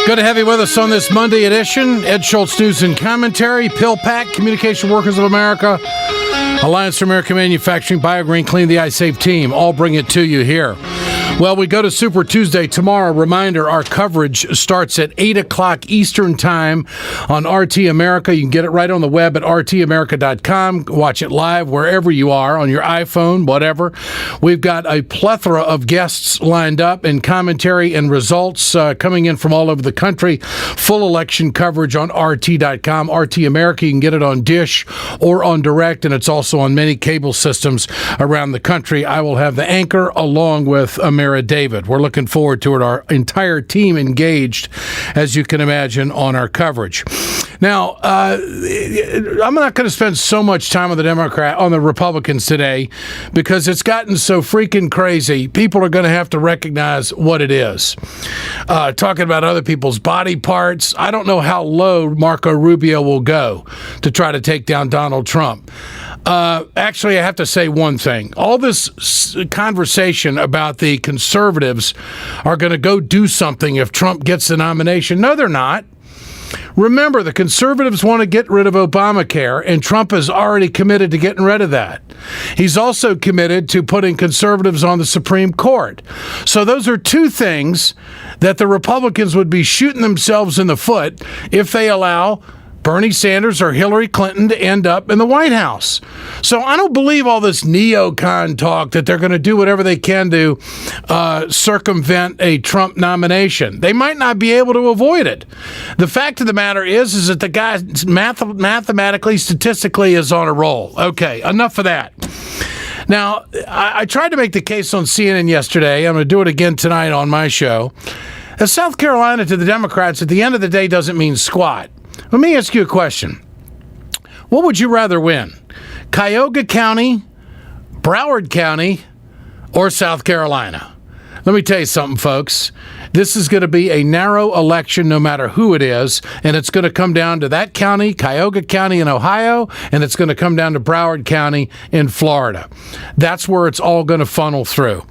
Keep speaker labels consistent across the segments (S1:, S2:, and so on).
S1: Good to have you with us on this Monday edition. Ed Schultz News and Commentary, PillPack, Communication Workers of America, Alliance for American Manufacturing, BioGreen, Clean the Eye Safe Team. All bring it to you here. Well, we go to Super Tuesday tomorrow. Reminder, our coverage starts at 8 o'clock Eastern Time on RT America. You can get it right on the web at rtamerica.com. Watch it live wherever you are, on your iPhone, whatever. We've got a plethora of guests lined up and commentary and results coming in from all over the country. Full election coverage on RT.com. RT America, you can get it on Dish or on Direct, and it's also on many cable systems around the country. I will have the anchor along with America. David. We're looking forward to it. Our entire team engaged, as you can imagine, on our coverage. Now, I'm not going to spend so much time on the Republicans today because it's gotten so freaking crazy. People are going to have to recognize what it is. Talking about other people's body parts, I don't know how low Marco Rubio will go to try to take down Donald Trump. Actually, I have to say one thing. All this conversation about the conservatives are going to go do something if Trump gets the nomination. No, they're not. Remember, the conservatives want to get rid of Obamacare, and Trump is already committed to getting rid of that. He's also committed to putting conservatives on the Supreme Court. So those are two things that the Republicans would be shooting themselves in the foot if they allow Bernie Sanders or Hillary Clinton to end up in the White House. So I don't believe all this neocon talk that they're going to do whatever they can to circumvent a Trump nomination. They might not be able to avoid it. The fact of the matter is that the guy mathematically, statistically is on a roll. Okay, enough of that. Now, I tried to make the case on CNN yesterday. I'm going to do it again tonight on my show. South Carolina to the Democrats at the end of the day doesn't mean squat. Let me ask you a question. What would you rather win? Cuyahoga County, Broward County, or South Carolina? Let me tell you something, folks. This is going to be a narrow election no matter who it is, and it's going to come down to that county, Cuyahoga County in Ohio, and it's going to come down to Broward County in Florida. That's where it's all going to funnel through.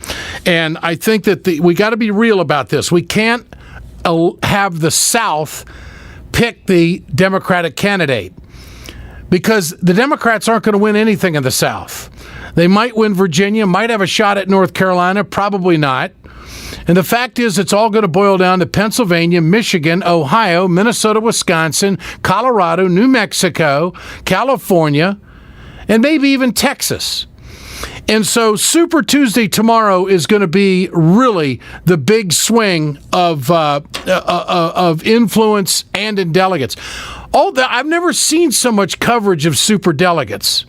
S1: And I think that we got to be real about this. We can't have the South pick the Democratic candidate because the Democrats aren't going to win anything in the South. They might win Virginia, might have a shot at North Carolina, probably not. And the fact is, it's all going to boil down to Pennsylvania, Michigan, Ohio, Minnesota, Wisconsin, Colorado, New Mexico, California, and maybe even Texas. And so Super Tuesday tomorrow is going to be really the big swing of influence and in delegates. I've never seen so much coverage of super delegates.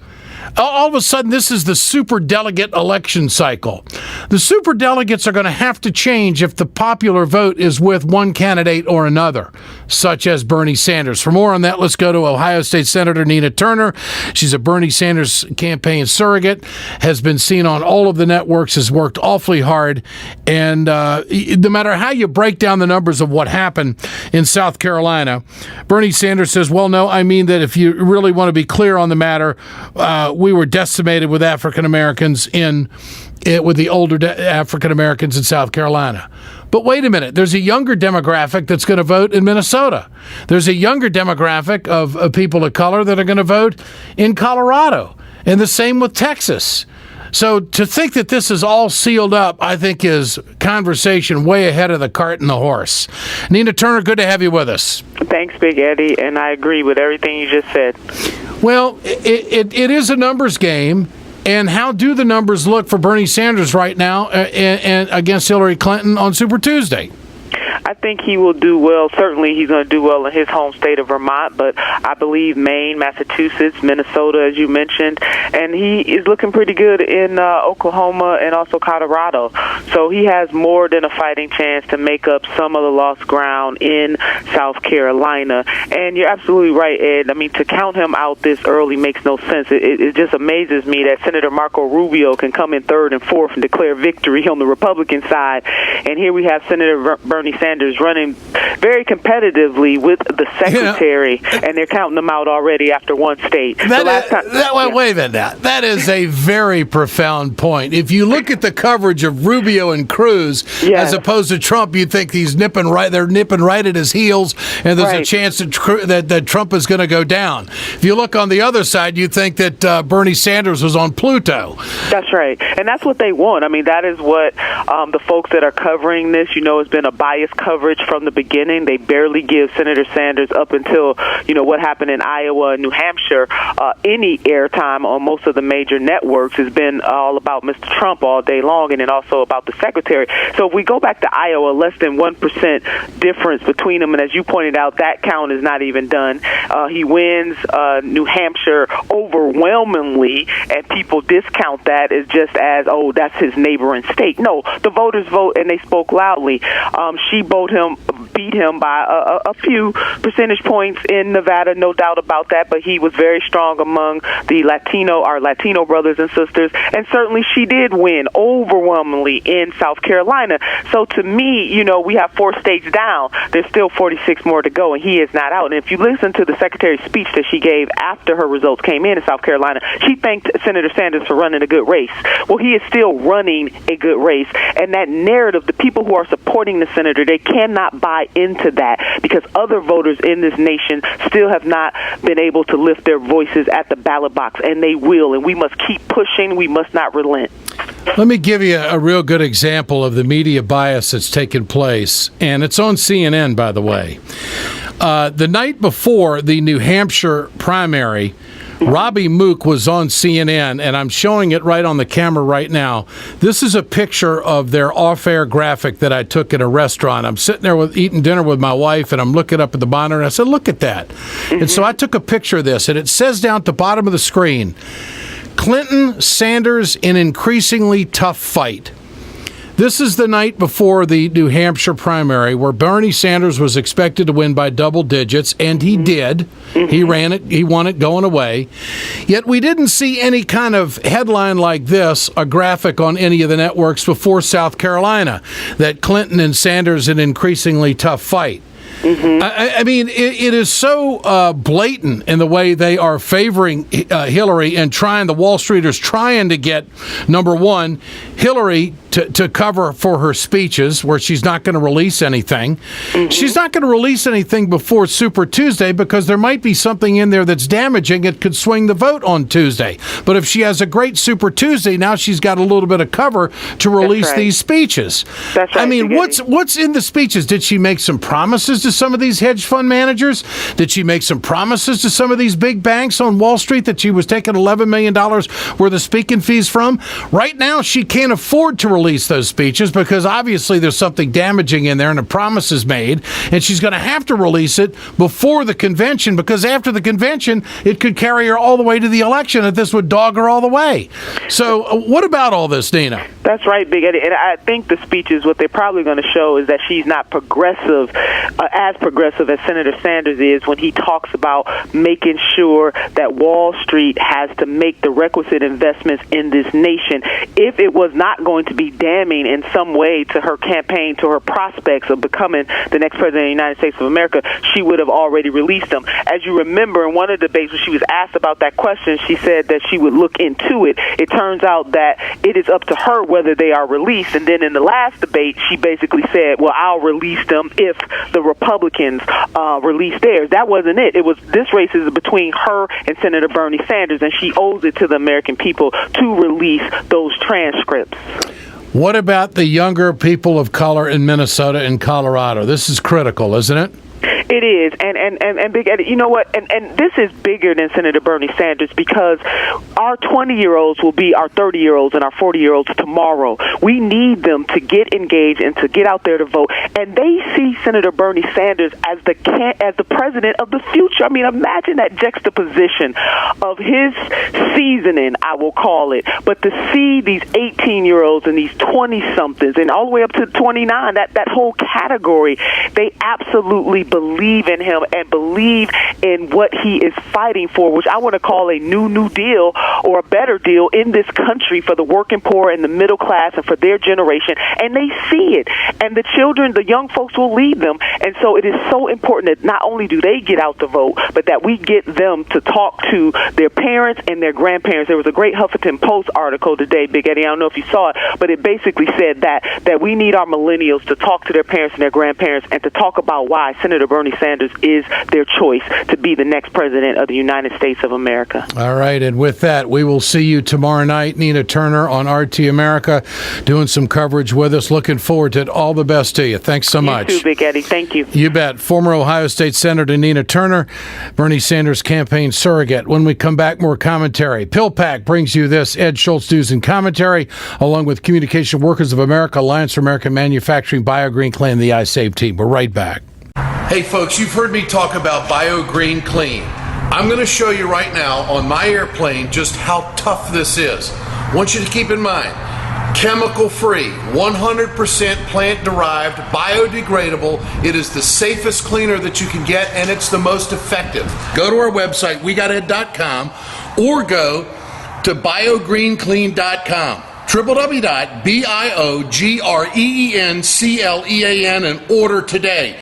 S1: All of a sudden, this is the super delegate election cycle. The super delegates are going to have to change if the popular vote is with one candidate or another, such as Bernie Sanders. For more on that, let's go to Ohio State Senator Nina Turner. She's a Bernie Sanders campaign surrogate, has been seen on all of the networks, has worked awfully hard. And no matter how you break down the numbers of what happened in South Carolina, Bernie Sanders says, well, no, I mean that if you really want to be clear on the matter, we were decimated with African Americans with the older African Americans in South Carolina. But wait a minute, there's a younger demographic that's going to vote in Minnesota. There's a younger demographic of people of color that are going to vote in Colorado, and the same with Texas. So to think that this is all sealed up, I think is conversation way ahead of the cart and the horse. Nina Turner, good to have you with us.
S2: Thanks, Big Eddie, and I agree with everything you just said.
S1: Well, it is a numbers game, and how do the numbers look for Bernie Sanders right now and against Hillary Clinton on Super Tuesday?
S2: I think he will do well. Certainly he's going to do well in his home state of Vermont, but I believe Maine, Massachusetts, Minnesota, as you mentioned, and he is looking pretty good in Oklahoma and also Colorado. So he has more than a fighting chance to make up some of the lost ground in South Carolina. And you're absolutely right, Ed. I mean, to count him out this early makes no sense. It just amazes me that Senator Marco Rubio can come in third and fourth and declare victory on the Republican side. And here we have Senator Bernie Sanders Sanders running very competitively with the secretary, and they're counting them out already after one state.
S1: Wait a minute. That is a very profound point. If you look at the coverage of Rubio and Cruz as opposed to Trump, you think they're nipping right at his heels, and there's a chance that Trump is going to go down. If you look on the other side, you think that Bernie Sanders was on Pluto.
S2: That's right, and that's what they want. I mean, that is what the folks that are covering this, has been a biased coverage from the beginning. They barely give Senator Sanders up until, what happened in Iowa and New Hampshire. Any airtime on most of the major networks has been all about Mr. Trump all day long, and then also about the secretary. So if we go back to Iowa, less than 1% difference between them, and as you pointed out, that count is not even done. He wins New Hampshire overwhelmingly, and people discount that as just as, that's his neighboring state. No, the voters vote, and they spoke loudly. She beat him by a few percentage points in Nevada, no doubt about that, but he was very strong among our Latino brothers and sisters, and certainly she did win overwhelmingly in South Carolina. So to me, we have 4 states down. There's still 46 more to go, and he is not out. And if you listen to the Secretary's speech that she gave after her results came in South Carolina, she thanked Senator Sanders for running a good race. Well, he is still running a good race, and that narrative, the people who are supporting the senator, they cannot buy into that because other voters in this nation still have not been able to lift their voices at the ballot box, and they will, and we must keep pushing. We must not relent.
S1: Let me give you a real good example of the media bias that's taken place, and it's on CNN, by the way. The night before the New Hampshire primary, Robbie Mook was on CNN, and I'm showing it right on the camera right now. This is a picture of their off-air graphic that I took at a restaurant. I'm sitting there eating dinner with my wife, and I'm looking up at the monitor, and I said, look at that. And so I took a picture of this, and it says down at the bottom of the screen, Clinton, Sanders, in increasingly tough fight. This is the night before the New Hampshire primary where Bernie Sanders was expected to win by double digits, and he did. He ran it. He won it going away. Yet we didn't see any kind of headline like this, a graphic on any of the networks before South Carolina, that Clinton and Sanders an increasingly tough fight. I mean, it is so blatant in the way they are favoring Hillary and the Wall Streeters trying to get, number one, Hillary to cover for her speeches where she's not going to release anything. She's not going to release anything before Super Tuesday because there might be something in there that's damaging. It could swing the vote on Tuesday. But if she has a great Super Tuesday, now she's got a little bit of cover to release these speeches.
S2: That's right.
S1: I mean, what's in the speeches? Did she make some promises to some of these hedge fund managers? Did she make some promises to some of these big banks on Wall Street that she was taking $11 million worth of speaking fees from? Right now, she can't afford to release those speeches because obviously there's something damaging in there and a promise is made, and she's going to have to release it before the convention because after the convention, it could carry her all the way to the election and this would dog her all the way. So what about all this, Nina?
S2: That's right, Big Eddie. And I think the speeches, what they're probably going to show is that she's not progressive, as progressive as Senator Sanders is when he talks about making sure that Wall Street has to make the requisite investments in this nation. If it was not going to be damning in some way to her campaign, to her prospects of becoming the next president of the United States of America, she would have already released them. As you remember, in one of the debates when she was asked about that question, she said that she would look into it. It turns out that it is up to her whether they are released. And then in the last debate, she basically said, well, I'll release them if the Republicans release theirs. That wasn't it. It was this race is between her and Senator Bernie Sanders, and she owes it to the American people to release those transcripts.
S1: What about the younger people of color in Minnesota and Colorado? This is critical, isn't it?
S2: It is, and Big Eddie, you know what? And this is bigger than Senator Bernie Sanders because our 20-year-olds will be our 30-year-olds and our 40-year-olds tomorrow. We need them to get engaged and to get out there to vote. And they see Senator Bernie Sanders as the president of the future. I mean, imagine that juxtaposition of his seasoning, I will call it. But to see these 18-year-olds and these 20-somethings and all the way up to 29, that whole category, they absolutely believe believe in him and believe in what he is fighting for, which I want to call a new deal or a better deal in this country for the working poor and the middle class and for their generation. And they see it. And the children, the young folks will lead them. And so it is so important that not only do they get out to vote, but that we get them to talk to their parents and their grandparents. There was a great Huffington Post article today, Big Eddie, I don't know if you saw it, but it basically said that we need our millennials to talk to their parents and their grandparents and to talk about why Senator Bernie Sanders is their choice to be the next president of the United States of America.
S1: All right, and with that, we will see you tomorrow night, Nina Turner on RT America, doing some coverage with us. Looking forward to it. All the best to you. Thanks so much.
S2: You too, Big Eddie. Thank you.
S1: You bet. Former Ohio State Senator Nina Turner, Bernie Sanders campaign surrogate. When we come back, more commentary. PillPack brings you this Ed Schultz News and Commentary, along with Communication Workers of America, Alliance for American Manufacturing, BioGreen Clean, the iSave team. We're right back. Hey, folks, you've heard me talk about BioGreen Clean. I'm going to show you right now on my airplane just how tough this is. I want you to keep in mind, chemical-free, 100% plant-derived, biodegradable. It is the safest cleaner that you can get, and it's the most effective. Go to our website, wegoted.com, or go to biogreenclean.com. www.biogreenclean and order today.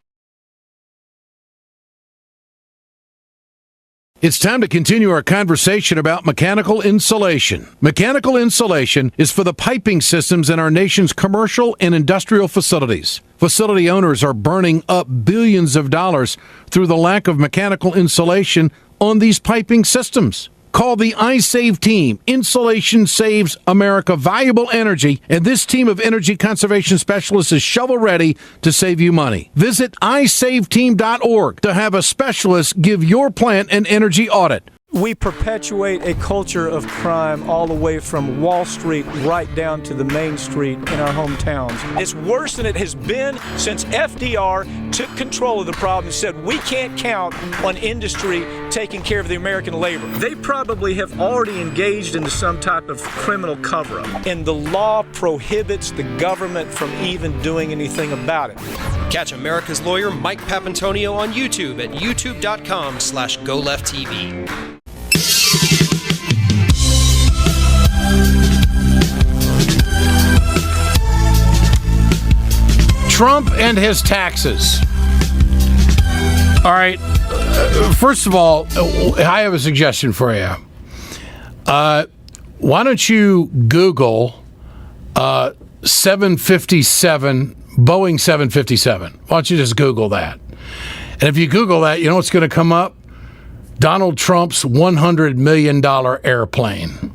S1: It's time to continue our conversation about mechanical insulation. Mechanical insulation is for the piping systems in our nation's commercial and industrial facilities. Facility owners are burning up billions of dollars through the lack of mechanical insulation on these piping systems. Call the iSave team. Insulation saves America valuable energy, and this team of energy conservation specialists is shovel-ready to save you money. Visit iSaveTeam.org to have a specialist give your plant an energy audit.
S3: We perpetuate a culture of crime all the way from Wall Street right down to the main street in our hometowns. It's worse than it has been since FDR took control of the problem and said we can't count on industry taking care of the American labor. They probably have already engaged into some type of criminal cover-up, and the law prohibits the government from even doing anything about it.
S4: Catch America's lawyer Mike Papantonio on YouTube at youtube.com/GoLeftTV.
S1: Trump and his taxes. All right. First of all, I have a suggestion for you. Why don't you Google 757, Boeing 757? Why don't you just Google that? And if you Google that, you know what's going to come up? Donald Trump's $100 million airplane.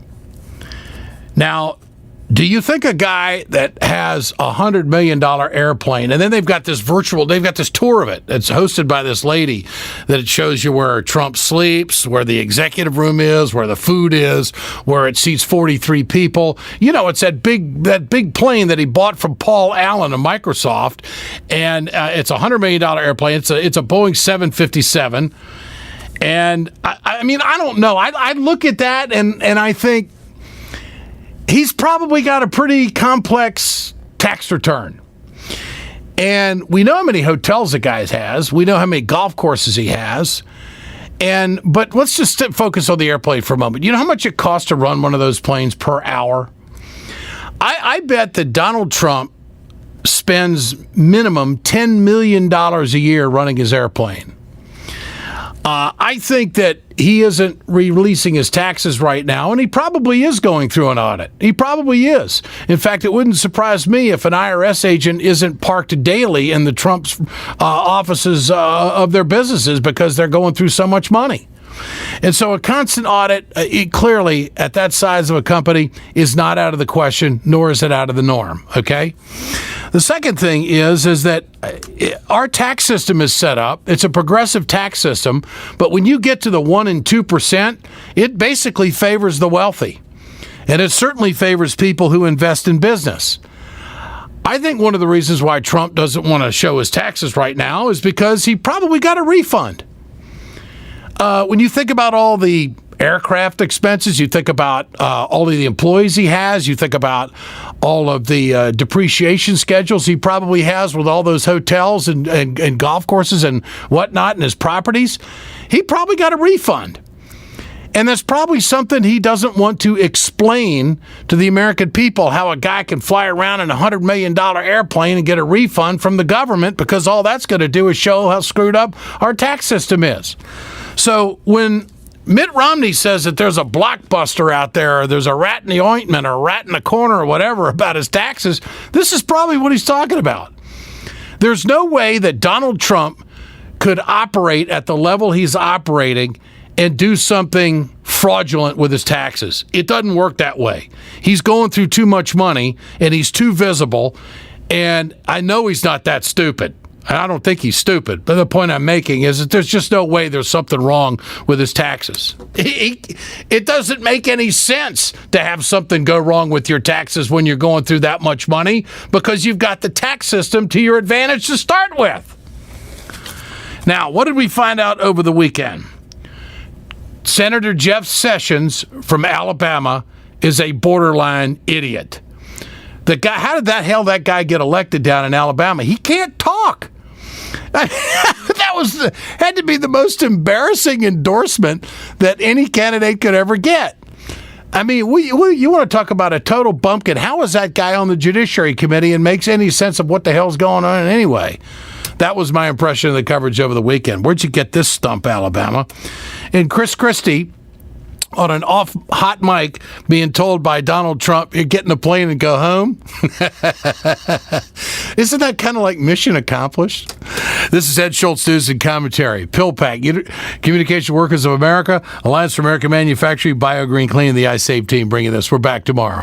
S1: Now, do you think a guy that has a $100 million airplane, and then they've got this tour of it that's hosted by this lady that it shows you where Trump sleeps, where the executive room is, where the food is, where it seats 43 people. You know, it's that big plane that he bought from Paul Allen of Microsoft, and it's a $100 million airplane. It's a Boeing 757. And I mean, I don't know. I look at that and I think he's probably got a pretty complex tax return. And we know how many hotels the guy has. We know how many golf courses he has. But let's just focus on the airplane for a moment. You know how much it costs to run one of those planes per hour? I bet that Donald Trump spends minimum $10 million a year running his airplane. I think that he isn't releasing his taxes right now, and he probably is going through an audit. He probably is. In fact, it wouldn't surprise me if an IRS agent isn't parked daily in the Trump's offices of their businesses because they're going through so much money. And so a constant audit, clearly, at that size of a company, is not out of the question, nor is it out of the norm, okay? The second thing is that our tax system is set up. It's a progressive tax system, but when you get to the 1% and 2%, it basically favors the wealthy. And it certainly favors people who invest in business. I think one of the reasons why Trump doesn't want to show his taxes right now is because he probably got a refund. When you think about all the aircraft expenses. You think about all of the employees he has. You think about all of the depreciation schedules he probably has with all those hotels and golf courses and whatnot and his properties. He probably got a refund. And that's probably something he doesn't want to explain to the American people, how a guy can fly around in a $100 million airplane and get a refund from the government, because all that's going to do is show how screwed up our tax system is. So when Mitt Romney says that there's a blockbuster out there, or there's a rat in the ointment, or a rat in the corner, or whatever about his taxes, this is probably what he's talking about. There's no way that Donald Trump could operate at the level he's operating and do something fraudulent with his taxes. It doesn't work that way. He's going through too much money, and he's too visible, and I know he's not that stupid. I don't think he's stupid, but the point I'm making is that there's just no way there's something wrong with his taxes. It doesn't make any sense to have something go wrong with your taxes when you're going through that much money, because you've got the tax system to your advantage to start with. Now, what did we find out over the weekend? Senator Jeff Sessions from Alabama is a borderline idiot. The guy, how did that guy get elected down in Alabama? He can't talk. That had to be the most embarrassing endorsement that any candidate could ever get. I mean, you want to talk about a total bumpkin? How is that guy on the Judiciary Committee and makes any sense of what the hell's going on anyway? That was my impression of the coverage over the weekend. Where'd you get this stump, Alabama? And Chris Christie, on an hot mic, being told by Donald Trump, you're getting a plane and go home. Isn't that kind of like mission accomplished? This is Ed Schultz News and Commentary. PillPack, Communication Workers of America, Alliance for American Manufacturing, BioGreen Clean, the iSave team bringing this. We're back tomorrow.